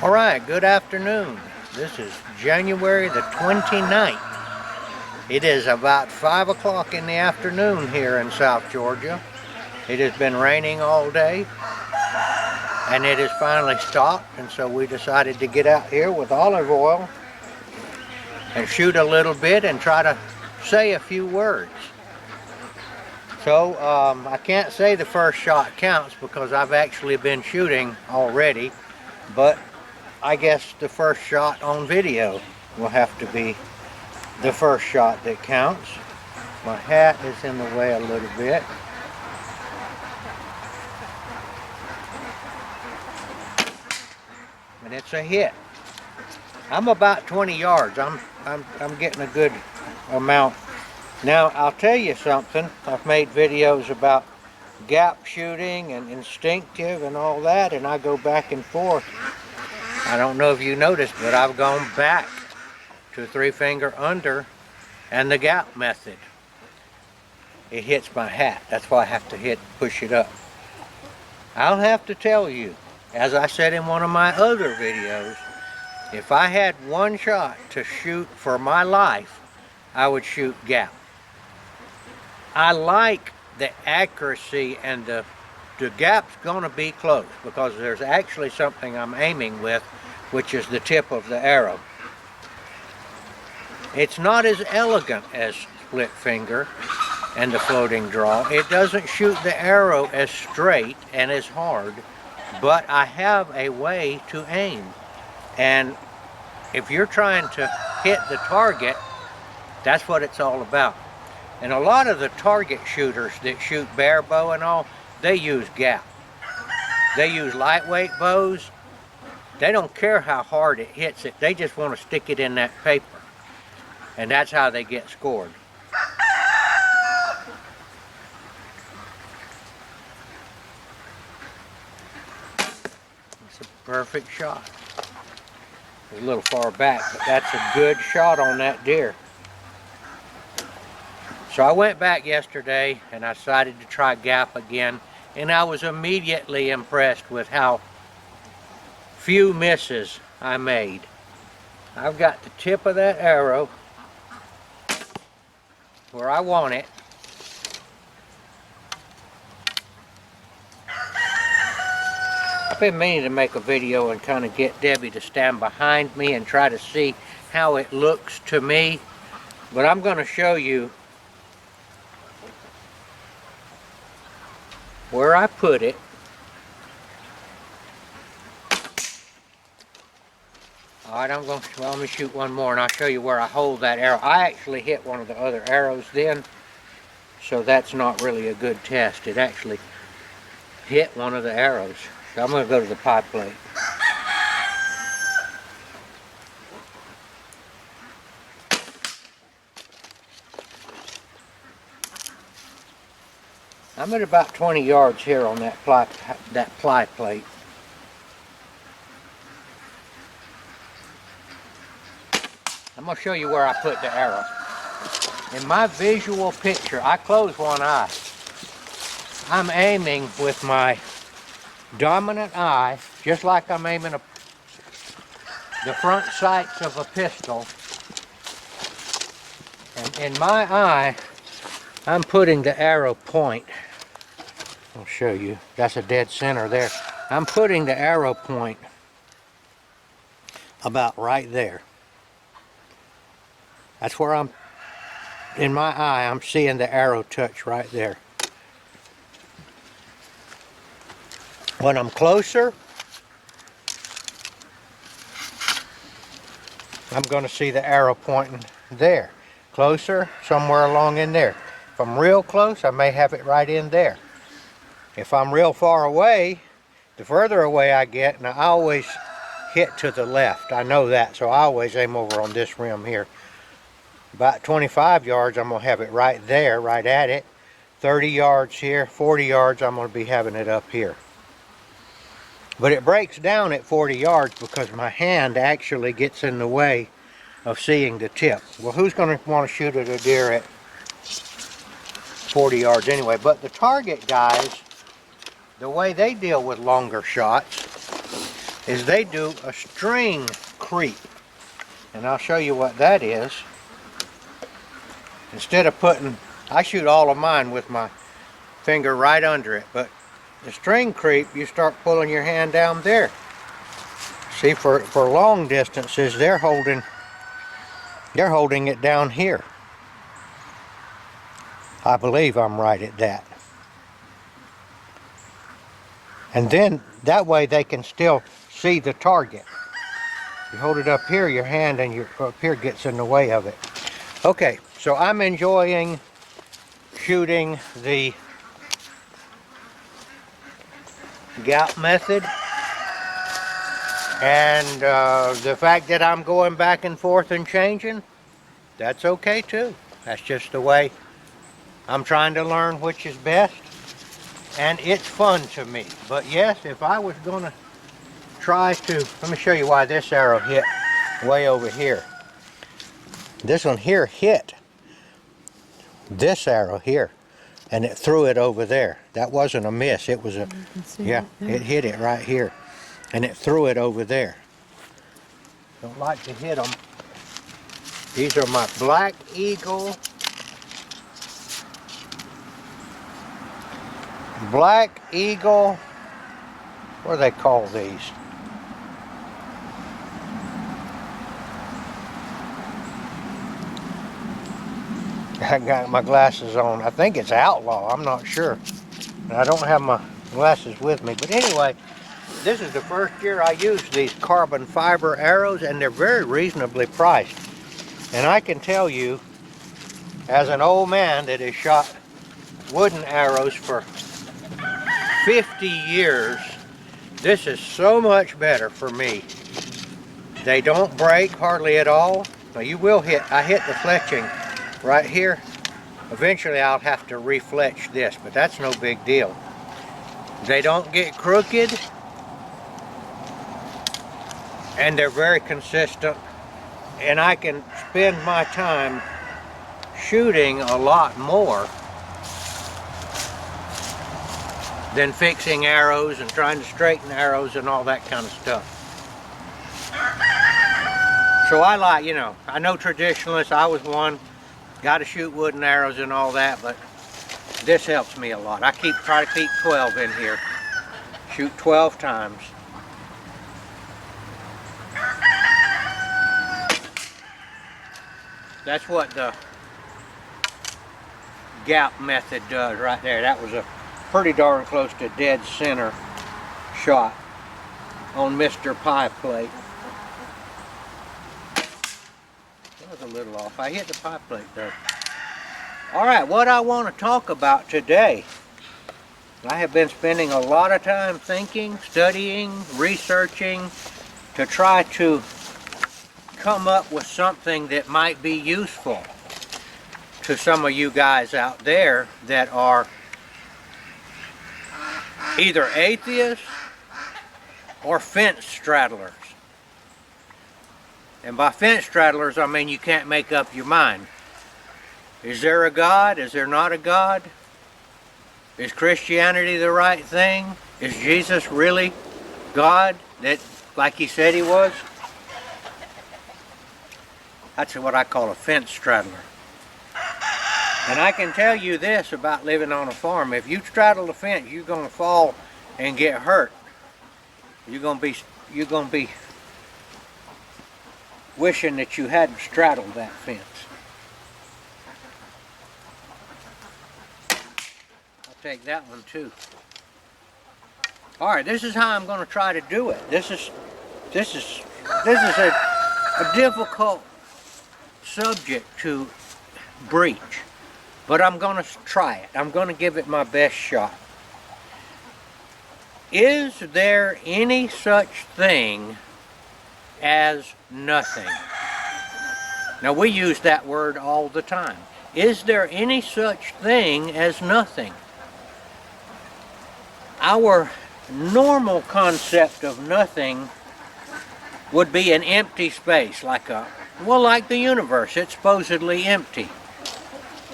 All right, good afternoon. This is January the 29th. It is about 5 o'clock in the afternoon here in South Georgia. It has been raining all day, and it has finally stopped, and so we decided to get out here with olive oil and shoot a little bit and try to say a few words. So I can't say the first shot counts because I've actually been shooting already, but I guess the first shot on video will have to be the first shot that counts. My hat is in the way a little bit. And it's a hit. I'm about 20 yards. I'm getting a good amount. Now I'll tell you something. I've made videos about gap shooting and instinctive and all that, and I go back and forth. I don't know if you noticed, but I've gone back to 3-finger under and the gap method. It hits my hat. That's why I have to push it up. I'll have to tell you, as I said in one of my other videos, if I had one shot to shoot for my life, I would shoot gap. I like the accuracy, and the gap's gonna be close because there's actually something I'm aiming with, which is the tip of the arrow. It's not as elegant as split finger and the floating draw. It doesn't shoot the arrow as straight and as hard, but I have a way to aim. And if you're trying to hit the target, that's what it's all about. And a lot of the target shooters that shoot bare bow and all, they use gap. They use lightweight bows. They don't care how hard it hits it. They just want to stick it in that paper. And that's how they get scored. It's a perfect shot. It's a little far back, but that's a good shot on that deer. So I went back yesterday and I decided to try gap again, and I was immediately impressed with how few misses I made. I've got the tip of that arrow where I want it. I've been meaning to make a video and kind of get Debbie to stand behind me and try to see how it looks to me, but I'm going to show you where I put it. Alright, let me shoot one more and I'll show you where I hold that arrow. I actually hit one of the other arrows then, so that's not really a good test. It actually hit one of the arrows. So I'm going to go to the pie plate. I'm at about 20 yards here on that ply plate. I'm going to show you where I put the arrow. In my visual picture, I close one eye. I'm aiming with my dominant eye, just like I'm aiming the front sights of a pistol. And in my eye, I'm putting the arrow point. I'll show you. That's a dead center there. I'm putting the arrow point about right there. That's where in my eye, I'm seeing the arrow touch right there. When I'm closer, I'm going to see the arrow pointing there. Closer, somewhere along in there. If I'm real close, I may have it right in there. If I'm real far away, the further away I get, and I always hit to the left. I know that, so I always aim over on this rim here. About 25 yards, I'm going to have it right there, right at it. 30 yards here, 40 yards, I'm going to be having it up here. But it breaks down at 40 yards because my hand actually gets in the way of seeing the tip. Well, who's going to want to shoot at a deer at 40 yards anyway? But the target guys, the way they deal with longer shots is they do a string creep. And I'll show you what that is. Instead of I shoot all of mine with my finger right under it, but the string creep, you start pulling your hand down there. See, for long distances, they're holding it down here. I believe I'm right at that. And then that way they can still see the target. You hold it up here, your hand and your up here gets in the way of it. Okay, so I'm enjoying shooting the gap method, and the fact that I'm going back and forth and changing, that's okay too. That's just the way I'm trying to learn which is best, and it's fun to me. But yes, if I was going to try to, let me show you why this arrow hit way over here. This one here hit this arrow here, and it threw it over there. That wasn't a miss, it was a, yeah, it hit it right here, and it threw it over there. Don't like to hit them. These are my Black Eagle. Black Eagle, what do they call these? I got my glasses on. I think it's Outlaw, I'm not sure. I don't have my glasses with me. But anyway, this is the first year I used these carbon fiber arrows, and they're very reasonably priced. And I can tell you, as an old man that has shot wooden arrows for 50 years, this is so much better for me. They don't break hardly at all. Now you will hit, I hit the fletching right here. Eventually I'll have to refletch this, but that's no big deal. They don't get crooked, and they're very consistent, and I can spend my time shooting a lot more than fixing arrows and trying to straighten arrows and all that kind of stuff. So I like, you know, I know traditionalists, I was one, got to shoot wooden arrows and all that, but this helps me a lot. I try to keep 12 in here. Shoot 12 times. That's what the gap method does right there. That was a pretty darn close to dead center shot on Mr. Pie Plate. That was a little off. I hit the pie plate though. Alright, what I want to talk about today, I have been spending a lot of time thinking, studying, researching to try to come up with something that might be useful to some of you guys out there that are either atheists or fence straddlers. And by fence straddlers, I mean you can't make up your mind. Is there a God? Is there not a God? Is Christianity the right thing? Is Jesus really God, that like he said he was? That's what I call a fence straddler. And I can tell you this about living on a farm. If you straddle the fence, you're going to fall and get hurt. You're going to be wishing that you hadn't straddled that fence. I'll take that one too. All right, this is how I'm going to try to do it. This is a difficult subject to breach, but I'm going to try it. I'm going to give it my best shot. Is there any such thing as nothing? Now we use that word all the time. Is there any such thing as nothing? Our normal concept of nothing would be an empty space, like the universe. It's supposedly empty,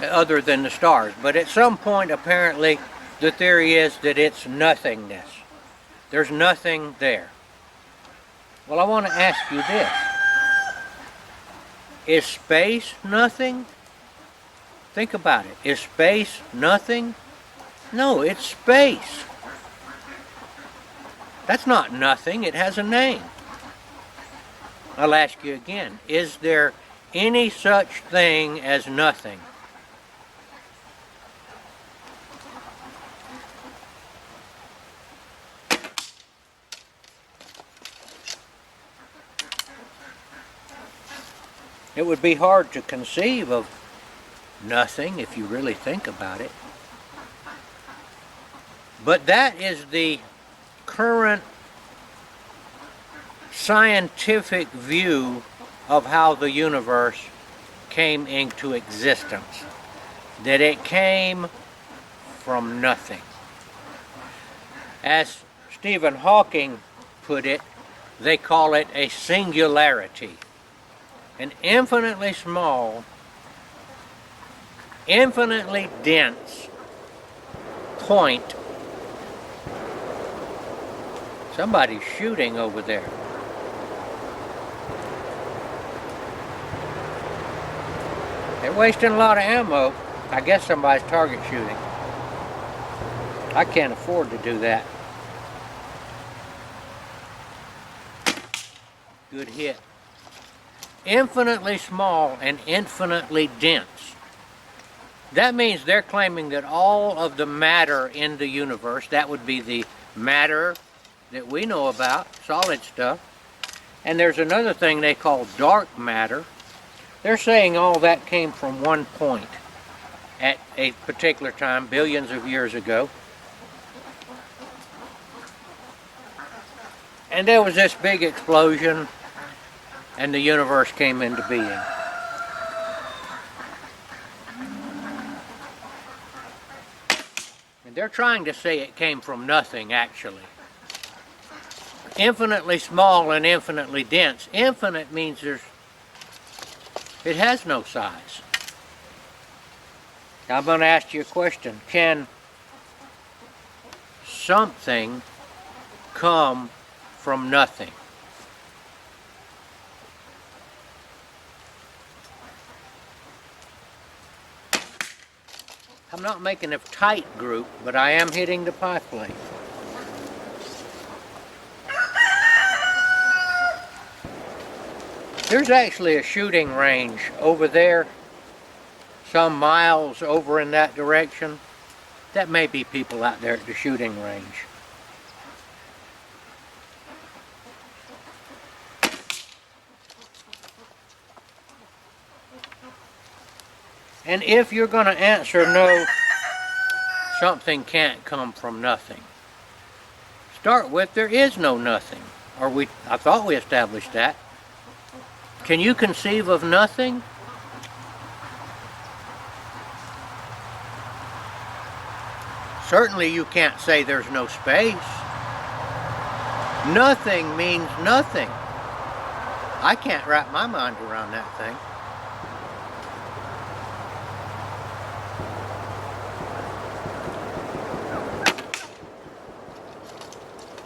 other than the stars. But at some point, apparently, the theory is that it's nothingness. There's nothing there. Well, I want to ask you this. Is space nothing? Think about it. Is space nothing? No, it's space. That's not nothing. It has a name. I'll ask you again. Is there any such thing as nothing? It would be hard to conceive of nothing if you really think about it. But that is the current scientific view of how the universe came into existence. That it came from nothing. As Stephen Hawking put it, they call it a singularity. An infinitely small, infinitely dense point. Somebody's shooting over there. They're wasting a lot of ammo. I guess somebody's target shooting. I can't afford to do that. Good hit. Infinitely small and infinitely dense. That means they're claiming that all of the matter in the universe, that would be the matter that we know about, solid stuff, and there's another thing they call dark matter. They're saying all that came from one point at a particular time, billions of years ago. And there was this big explosion, and the universe came into being. And they're trying to say it came from nothing, actually. Infinitely small and infinitely dense. Infinite means it has no size. Now I'm going to ask you a question. Can something come from nothing? I'm not making a tight group, but I am hitting the pie plate. There's actually a shooting range over there, some miles over in that direction. That may be people out there at the shooting range. And if you're going to answer no, something can't come from nothing, start with there is no nothing. I thought we established that. Can you conceive of nothing? Certainly you can't say there's no space. Nothing means nothing. I can't wrap my mind around that thing.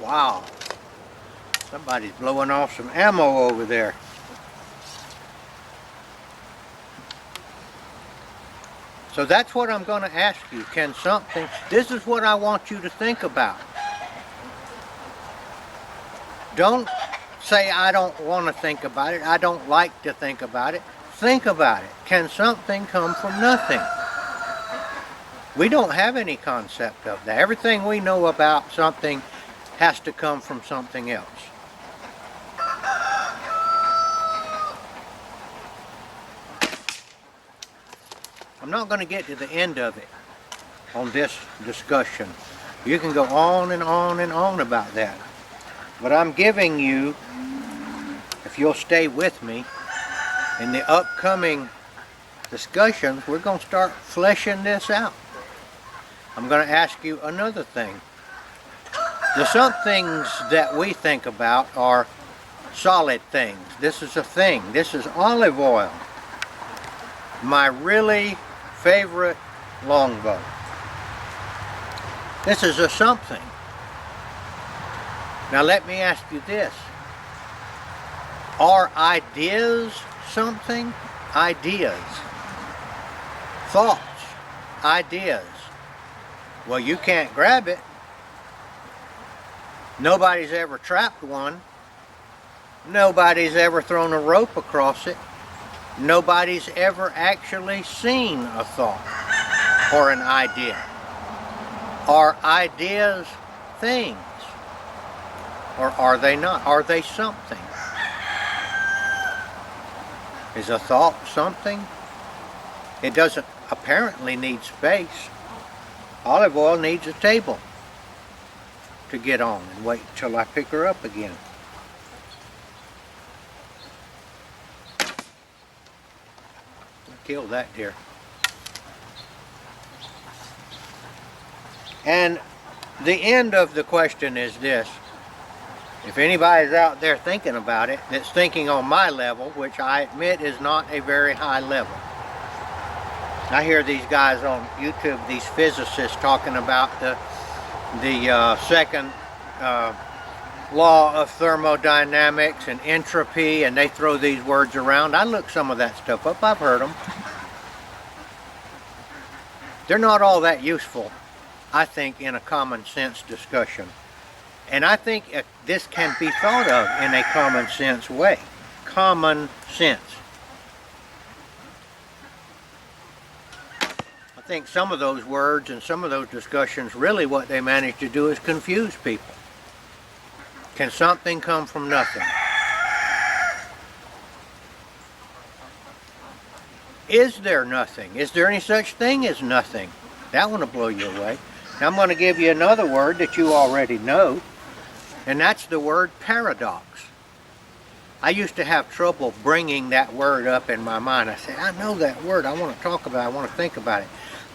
Wow. Somebody's blowing off some ammo over there. So that's what I'm going to ask you. Can something, this is what I want you to think about. Don't say I don't want to think about it. I don't like to think about it. Think about it. Can something come from nothing? We don't have any concept of that. Everything we know about something has to come from something else. I'm not going to get to the end of it on this discussion. You can go on and on and on about that. But I'm giving you, if you'll stay with me, in the upcoming discussions, we're going to start fleshing this out. I'm going to ask you another thing. The somethings that we think about are solid things. This is a thing. This is olive oil. My really favorite longbow. This is a something. Now let me ask you this. Are ideas something? Ideas. Thoughts. Ideas. Well, you can't grab it. Nobody's ever trapped one. Nobody's ever thrown a rope across it. Nobody's ever actually seen a thought or an idea. Are ideas things? Or are they not? Are they something? Is a thought something? It doesn't apparently need space. Olive oil needs a table to get on and wait till I pick her up again. Kill that deer. And the end of the question is this. If anybody's out there thinking about it, that's thinking on my level, which I admit is not a very high level. I hear these guys on YouTube, these physicists, talking about the second law of thermodynamics and entropy, and they throw these words around. I look some of that stuff up. I've heard them. They're not all that useful, I think, in a common sense discussion. And I think this can be thought of in a common sense way. Common sense. I think some of those words and some of those discussions, really what they manage to do is confuse people. Can something come from nothing? Is there nothing? Is there any such thing as nothing? That one will blow you away. Now I'm going to give you another word that you already know, and that's the word paradox. I used to have trouble bringing that word up in my mind. I said, I know that word. I want to talk about it. I want to think about it.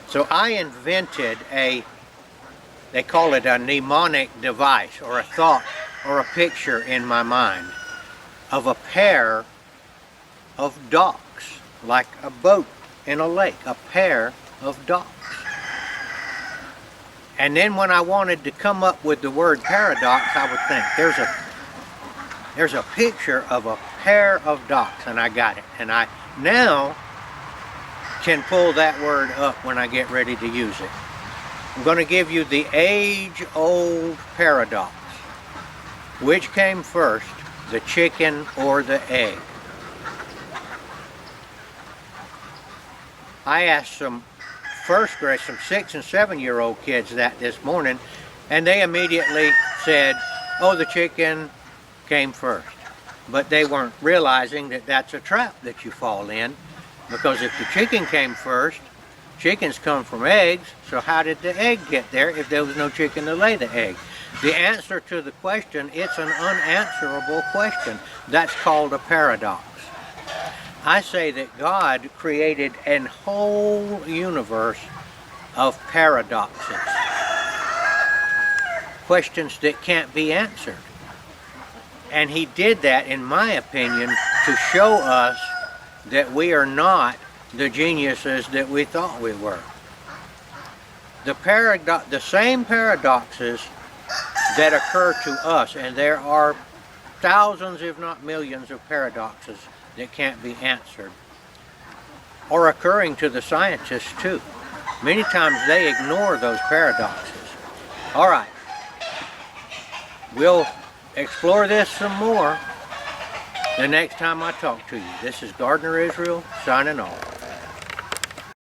So I invented they call it a mnemonic device, or a thought or a picture in my mind of a pair of docks, like a boat in a lake, a pair of docks. And then when I wanted to come up with the word paradox, I would think, there's a picture of a pair of docks, and I got it. And I now can pull that word up when I get ready to use it. I'm going to give you the age-old paradox. Which came first, the chicken or the egg? I asked some first grade, some 6- and 7-year-old kids that this morning, and they immediately said, oh, the chicken came first. But they weren't realizing that that's a trap that you fall in, because if the chicken came first, chickens come from eggs, so how did the egg get there if there was no chicken to lay the egg? The answer to the question, it's an unanswerable question. That's called a paradox. I say that God created a whole universe of paradoxes. Questions that can't be answered. And He did that, in my opinion, to show us that we are not the geniuses that we thought we were. The same paradoxes that occur to us, and there are thousands, if not millions, of paradoxes that can't be answered, are occurring to the scientists too. Many times they ignore those paradoxes. All right, we'll explore this some more the next time I talk to you. This is Gardener Israel signing off.